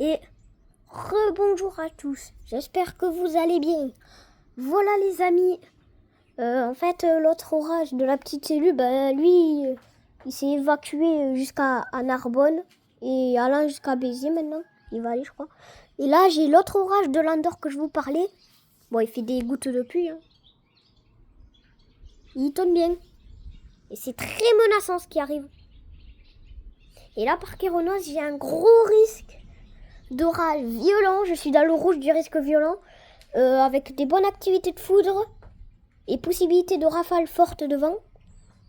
Et rebonjour à tous, j'espère que vous allez bien. Voilà les amis, en fait l'autre orage de la petite cellule, lui, il s'est évacué jusqu'à Narbonne et Alain jusqu'à Béziers maintenant, il va aller je crois. Et là j'ai l'autre orage de l'Andorre que je vous parlais. Bon, il fait des gouttes de pluie, hein. Il tonne bien. Et c'est très menaçant ce qui arrive. Et là par Kéronos, j'ai un gros risque d'orage violent, je suis dans le rouge du risque violent, avec des bonnes activités de foudre et possibilité de rafales fortes de vent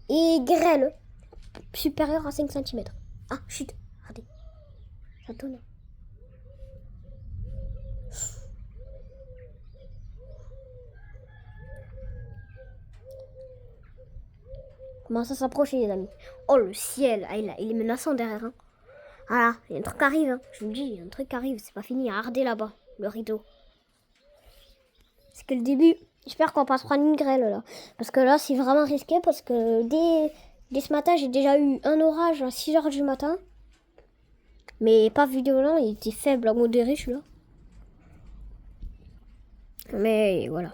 et grêle supérieure à 5 cm. Ah, chut, regardez, ça tonne. Comment ça s'approche les amis? Oh le ciel, ah, il est menaçant derrière. Hein. Voilà, il y a un truc qui arrive, hein. Je vous le dis, il y a un truc qui arrive, c'est pas fini, regardez là-bas, le rideau. C'est que le début. J'espère qu'on passera une grêle là. Parce que là, c'est vraiment risqué parce que dès ce matin, j'ai déjà eu un orage à 6h du matin. Mais pas violent, il était faible, à modéré celui-là. Mais voilà.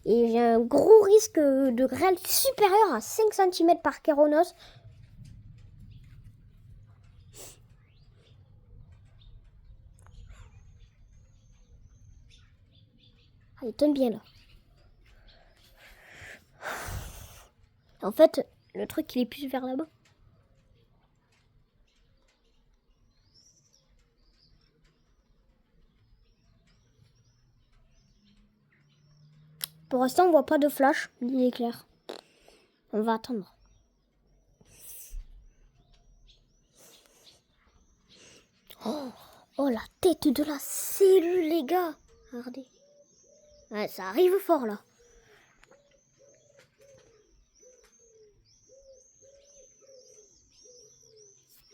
Et j'ai un gros risque de grêle supérieur à 5 cm par Kéronos. Ah, il tonne bien là. En fait, le truc il est plus vers là-bas. Pour l'instant, on voit pas de flash ni d'éclair. On va attendre. Oh, la tête de la cellule, les gars. Regardez. Ouais, ça arrive fort, là.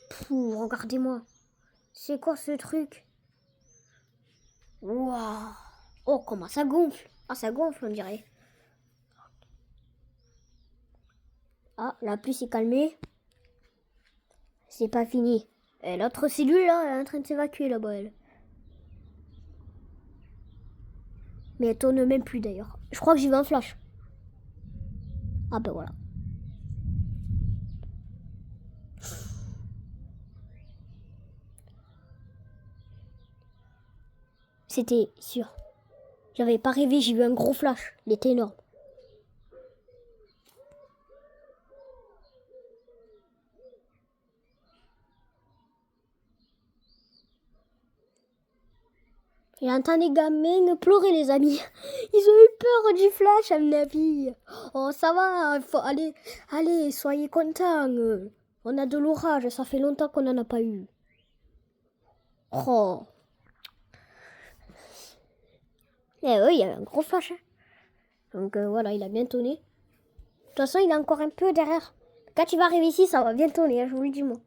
Pouh, regardez-moi. C'est quoi ce truc? Waouh. Oh, comment ça gonfle. Ah, ça gonfle, on dirait. Ah, la pluie s'est calmée. C'est pas fini. Et l'autre cellule, là, elle est en train de s'évacuer, là-bas, elle. Mais elle tourne même plus, d'ailleurs. Je crois que j'y vais en flash. Ah, ben voilà. C'était sûr. J'avais pas rêvé, j'ai vu un gros flash. Il était énorme. J'entends les gamins pleurer, les amis. Ils ont eu peur du flash, à mon avis. Oh, ça va, il faut aller. Allez, soyez contents. On a de l'orage, ça fait longtemps qu'on n'en a pas eu. Oh. Eh oui, il y a un gros flash. Hein. Donc voilà, il a bien tonné. De toute façon, il est encore un peu derrière. Quand il va arriver ici, ça va bien tonner, hein, je vous le dis, moi.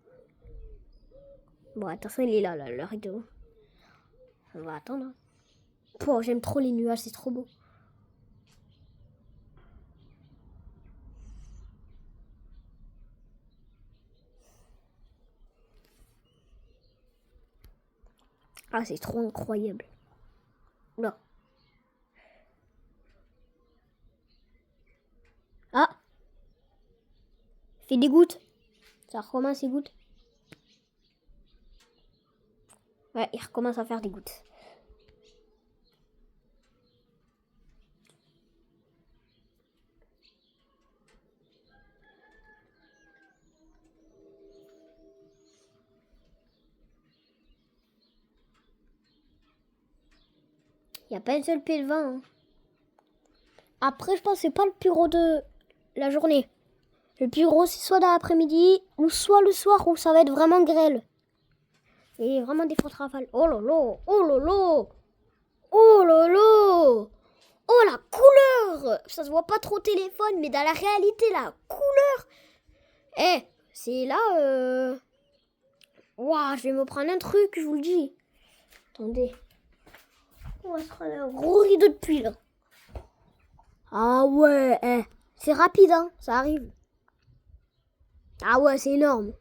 Bon, attention, il est là, le rideau. On va attendre. Oh, j'aime trop les nuages, c'est trop beau. Ah, c'est trop incroyable. Là. Ah. Il fait des gouttes. Ça recommence les gouttes. Ouais, il recommence à faire des gouttes. Il n'y a pas un seul pied de vent. Hein. Après, je pense que c'est pas le plus gros de la journée. Le plus gros, c'est soit dans l'après-midi ou soit le soir où ça va être vraiment grêle. Et vraiment des fortes rafales. Oh là là, oh là là, oh là là, oh la couleur. Ça se voit pas trop au téléphone, mais dans la réalité, la couleur. Eh, c'est là, Ouah, je vais me prendre un truc, je vous le dis. Attendez. On va se prendre un gros rideau de pluie, là. Ah ouais, c'est rapide, hein, ça arrive. Ah ouais, c'est énorme.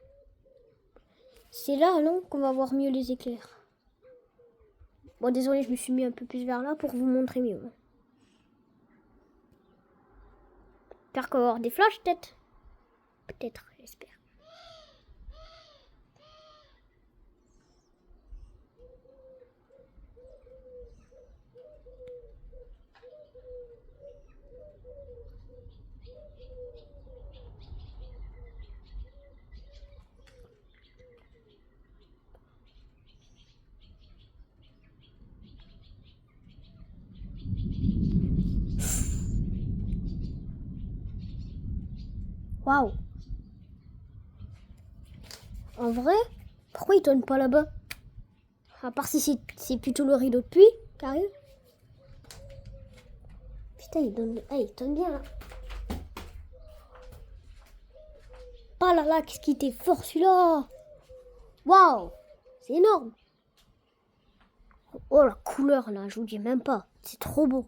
C'est là, non, qu'on va voir mieux les éclairs. Bon, désolé, je me suis mis un peu plus vers là pour vous montrer mieux. J'espère qu'on va avoir des flashs, peut-être. Peut-être, j'espère. Waouh. En vrai, pourquoi il tourne pas là-bas? À part si c'est plutôt le rideau de pluie qui arrive. Putain, il tourne bien là. Oh là là, qu'est-ce qu'il était fort celui-là. Waouh, c'est énorme. Oh la couleur là, je vous dis même pas. C'est trop beau.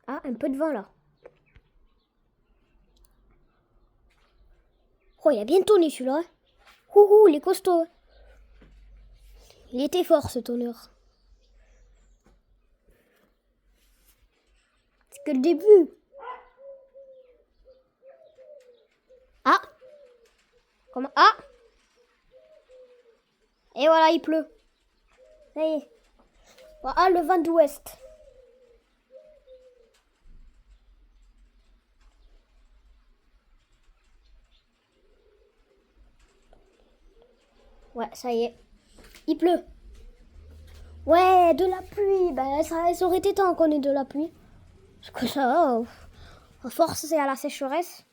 Ah, un peu de vent là. Oh, il a bien tourné celui-là. Ouhou, il est costaud. Il était fort ce tonneur. C'est que le début. Ah. Comment? Ah. Et voilà, il pleut. Ça y est. Ah, le vent d'ouest. Ouais, ça y est. Il pleut. Ouais, de la pluie. Ben, ça aurait été temps qu'on ait de la pluie. Parce que ça, à force, c'est à la sécheresse.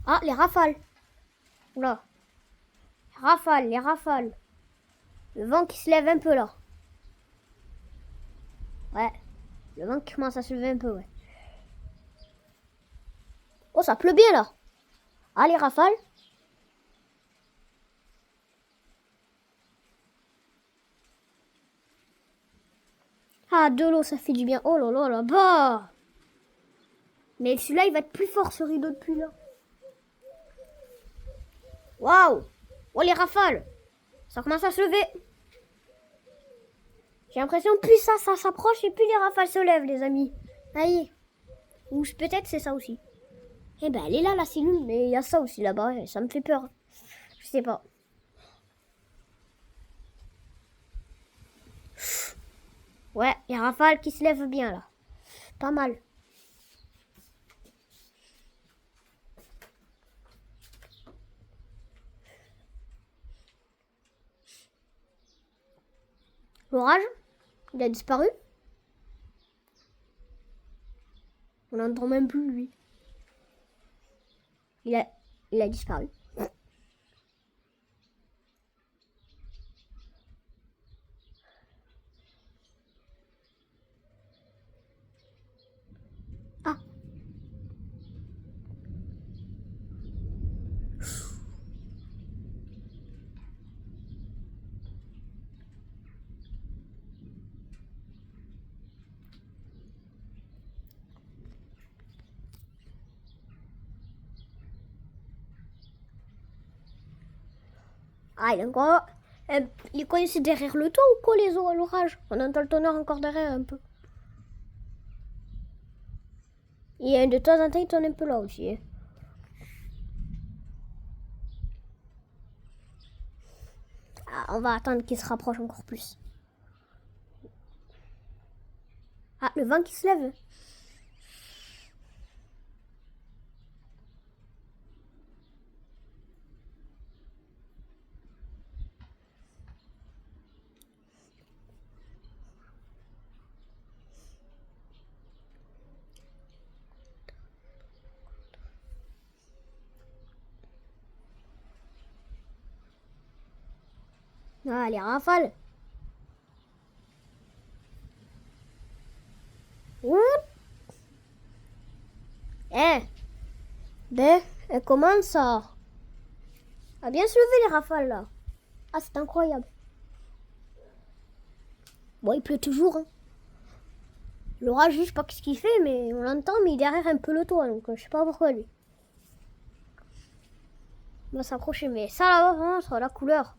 Ah, les rafales. Oula. Les rafales. Le vent qui se lève un peu là. Ouais. Le vent qui commence à se lever un peu, ouais. Oh, ça pleut bien là. Ah, les rafales. Ah, de l'eau, ça fait du bien. Oh là là là, bah. Mais celui-là, il va être plus fort, ce rideau de pluie là. Waouh. Oh, les rafales. Ça commence à se lever. J'ai l'impression plus ça s'approche et plus les rafales se lèvent, les amis. Aïe. Ou peut-être c'est ça aussi. Eh ben, elle est là, la cellule, mais il y a ça aussi là-bas, et ça me fait peur. Je sais pas. Ouais, les rafales qui se lèvent bien là. Pas mal. L'orage, il a disparu. On n'entend même plus lui. Il a disparu. Ah. Ah, il est encore. Il est coincé derrière le toit ou quoi, l'orage? On entend le tonnerre encore derrière un peu. Et de temps en temps, il tourne un peu là aussi. Hein. Ah, on va attendre qu'il se rapproche encore plus. Ah, le vent qui se lève. Ah, les rafales. Ouh. Eh, ben, elle commence à bien se lever les rafales là. Ah, c'est incroyable. Bon, il pleut toujours. Hein. L'orage, je sais pas ce qu'il fait, mais on l'entend, mais il est derrière un peu le toit, donc je sais pas pourquoi lui. On va s'approcher, mais ça là-bas, vraiment, ça a la couleur.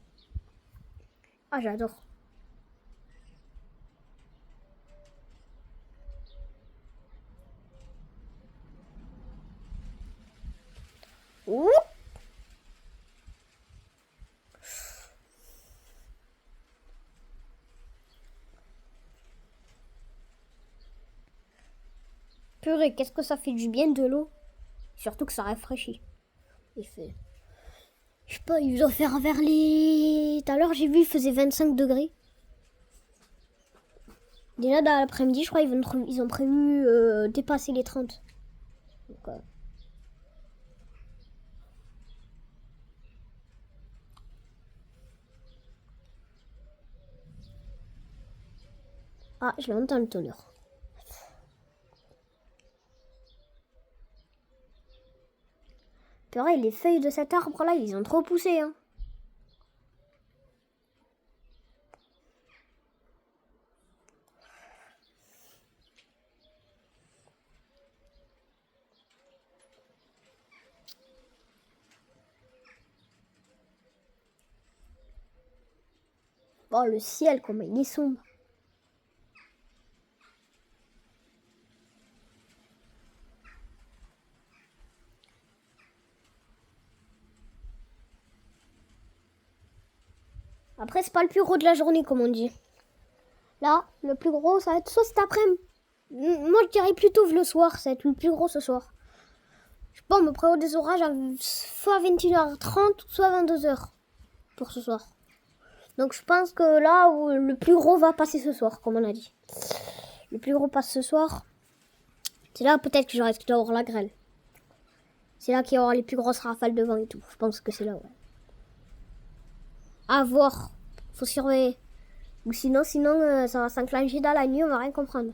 Ah, j'adore. Ouh. Purée, qu'est-ce que ça fait du bien de l'eau. Surtout que ça rafraîchit. Il fait... Je sais pas, il doit faire vers les... Tout à l'heure, j'ai vu, il faisait 25 degrés. Déjà, dans l'après-midi, je crois, ils ont prévu dépasser les 30. Donc, ah, je l'entends le tonnerre. Purée, les feuilles de cet arbre-là, ils ont trop poussé, hein. Oh, le ciel, comment il est sombre. Après, c'est pas le plus gros de la journée, comme on dit. Là, le plus gros, ça va être soit cet après-midi. Moi, je dirais plutôt le soir, ça va être le plus gros ce soir. Je sais pas, on me prévoit des orages à soit 21h30, soit 22h pour ce soir. Donc, je pense que là, où le plus gros va passer ce soir, comme on a dit. Le plus gros passe ce soir. C'est là peut-être que je risque d'avoir la grêle. C'est là qu'il y aura les plus grosses rafales de vent et tout. Je pense que c'est là, ouais. À voir. Faut surveiller. Ou sinon, ça va s'enclencher dans la nuit, on va rien comprendre.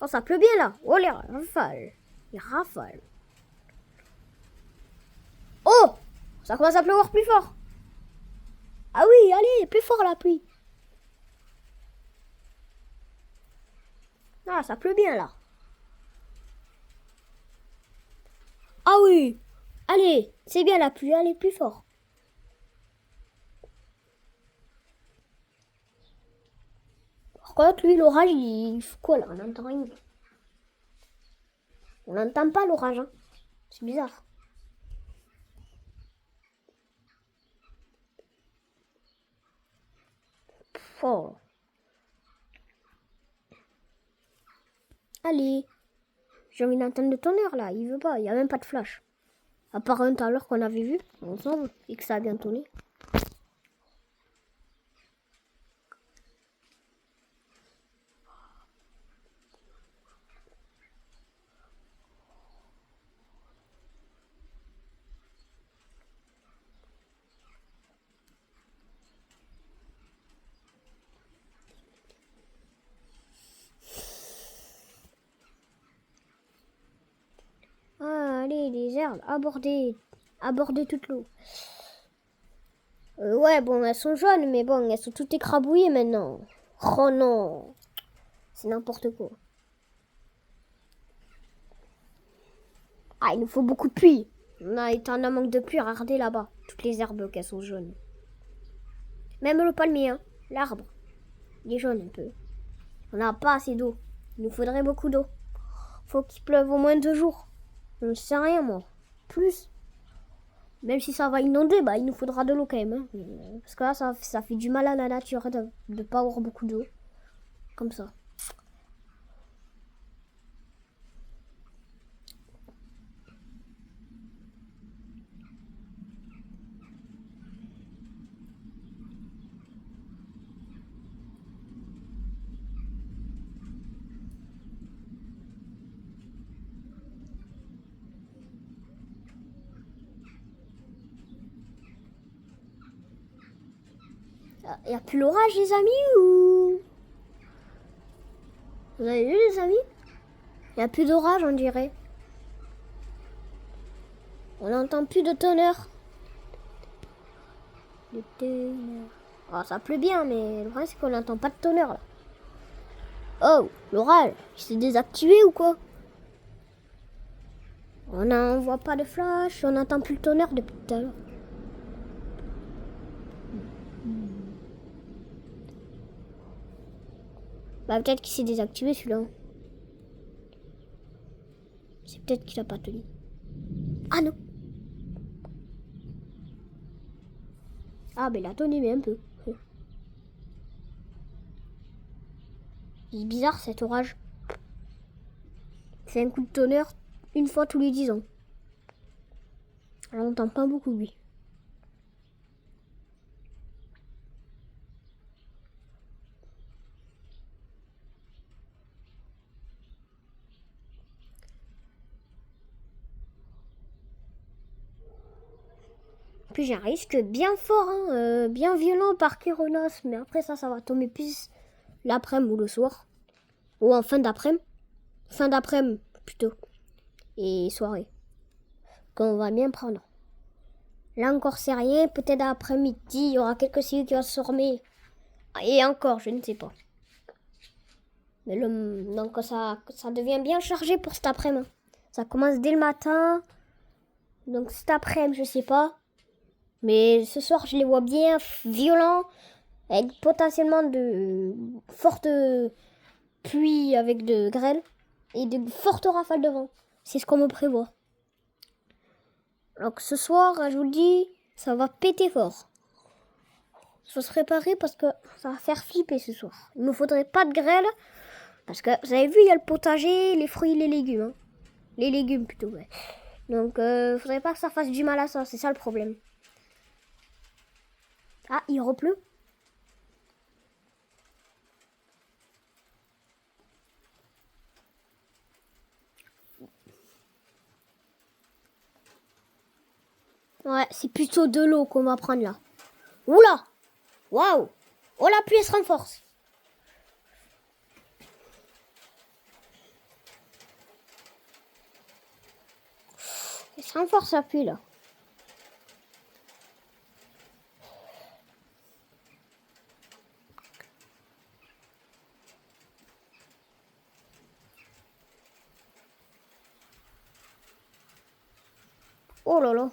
Oh, ça pleut bien là. Oh, les rafales. Les rafales. Oh, ça commence à pleuvoir plus fort. Ah oui, allez, plus fort la pluie. Ah, ça pleut bien là. Ah oui. Allez, c'est bien la pluie, allez, plus fort. Par contre, lui, l'orage, il fait quoi là? On n'entend rien. On n'entend pas l'orage, hein. C'est bizarre. Oh. Allez. J'ai envie d'entendre le tonnerre là. Il veut pas. Il n'y a même pas de flash. À part un tout à l'heure qu'on avait vu ensemble et que ça a bien tourné. Ah, allez, les herbes, aborder toute l'eau. Ouais, bon, elles sont jaunes, mais bon, elles sont toutes écrabouillées maintenant. Oh non, c'est n'importe quoi. Ah, il nous faut beaucoup de pluie. On a été en un manque de pluie, regardez là-bas. Toutes les herbes qu'elles sont jaunes. Même le palmier, hein, l'arbre, il est jaune un peu. On n'a pas assez d'eau. Il nous faudrait beaucoup d'eau. Faut qu'il pleuve au moins 2 jours. Je ne sais rien, moi. Plus. Même si ça va inonder, bah, il nous faudra de l'eau quand même. Hein. Parce que là, ça fait du mal à la nature de ne pas avoir beaucoup d'eau. Comme ça. Il n'y a plus l'orage, les amis, ou... Vous avez vu, les amis? Il n'y a plus d'orage, on dirait. On n'entend plus de tonnerre. De tonnerre. Oh, ça pleut bien, mais le problème, c'est qu'on n'entend pas de tonnerre, là. Oh, l'orage, il s'est désactivé ou quoi? On n'en voit pas de flash, on n'entend plus le tonnerre depuis tout à l'heure. Bah peut-être qu'il s'est désactivé celui-là. C'est peut-être qu'il a pas tenu. Ah non. Ah mais il a tenu mais un peu. C'est bizarre cet orage. C'est un coup de tonnerre une fois tous les 10 ans. On n'entend pas beaucoup lui. Puis j'ai un risque bien fort, hein, bien violent par Kéronos. Mais après ça va tomber plus l'après-midi ou le soir. Ou en fin d'après-midi. Fin d'après-midi plutôt. Et soirée. Qu'on va bien prendre. Là encore c'est rien. Peut-être après-midi, il y aura quelques cellules qui vont se former. Et encore, je ne sais pas. Mais donc ça devient bien chargé pour cet après-midi. Ça commence dès le matin. Donc cet après-midi, je sais pas. Mais ce soir, je les vois bien violents, avec potentiellement de fortes pluies avec de grêle et de fortes rafales de vent. C'est ce qu'on me prévoit. Donc ce soir, je vous le dis, ça va péter fort. Il faut se préparer parce que ça va faire flipper ce soir. Il me faudrait pas de grêle parce que vous avez vu, il y a le potager, les fruits et les légumes. Hein. Les légumes plutôt, ouais. Donc faudrait pas que ça fasse du mal à ça, c'est ça le problème. Ah, il repleut. Ouais, c'est plutôt de l'eau qu'on va prendre là. Oula! Waouh! Oh, la pluie se renforce. Elle se renforce la pluie là. Oh là là.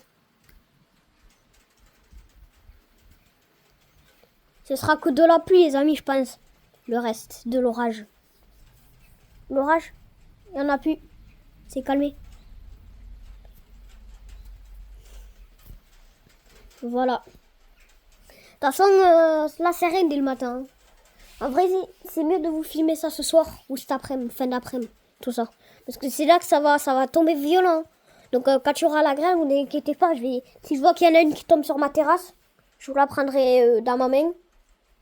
Ce sera que de la pluie les amis, je pense. Le reste, de l'orage. L'orage, il n'y en a plus. C'est calmé. Voilà. De toute façon, là c'est rien dès le matin. En vrai, c'est mieux de vous filmer ça ce soir ou cet après-midi, fin d'après-midi, tout ça. Parce que c'est là que ça va tomber violent. Donc quand tu auras la grêle, vous n'inquiétez pas. Si je vois qu'il y en a une qui tombe sur ma terrasse, je vous la prendrai dans ma main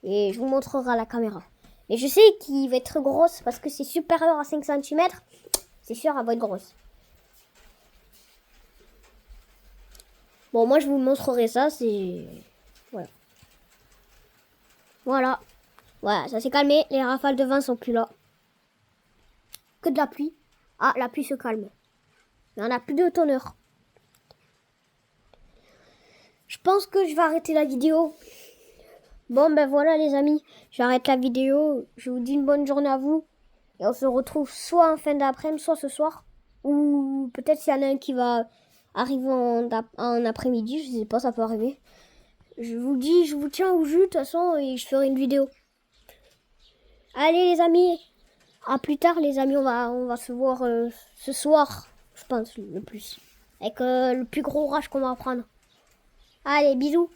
et je vous montrerai à la caméra. Et je sais qu'il va être grosse parce que c'est supérieur à 5 cm. C'est sûr, elle va être grosse. Bon, moi je vous montrerai ça, c'est... Voilà. Voilà. Voilà, ça s'est calmé. Les rafales de vent sont plus là. Que de la pluie. Ah, la pluie se calme. Il n'y en a plus de tonnerre. Je pense que je vais arrêter la vidéo. Bon, ben voilà les amis. J'arrête la vidéo. Je vous dis une bonne journée à vous. Et on se retrouve soit en fin d'après-midi, soit ce soir. Ou peut-être s'il y en a un qui va arriver en après-midi. Je sais pas, ça peut arriver. Je vous dis, je vous tiens au jus de toute façon et je ferai une vidéo. Allez les amis. À plus tard les amis. On va se voir ce soir. Je pense le plus. Avec le plus gros orage qu'on va prendre. Allez, bisous.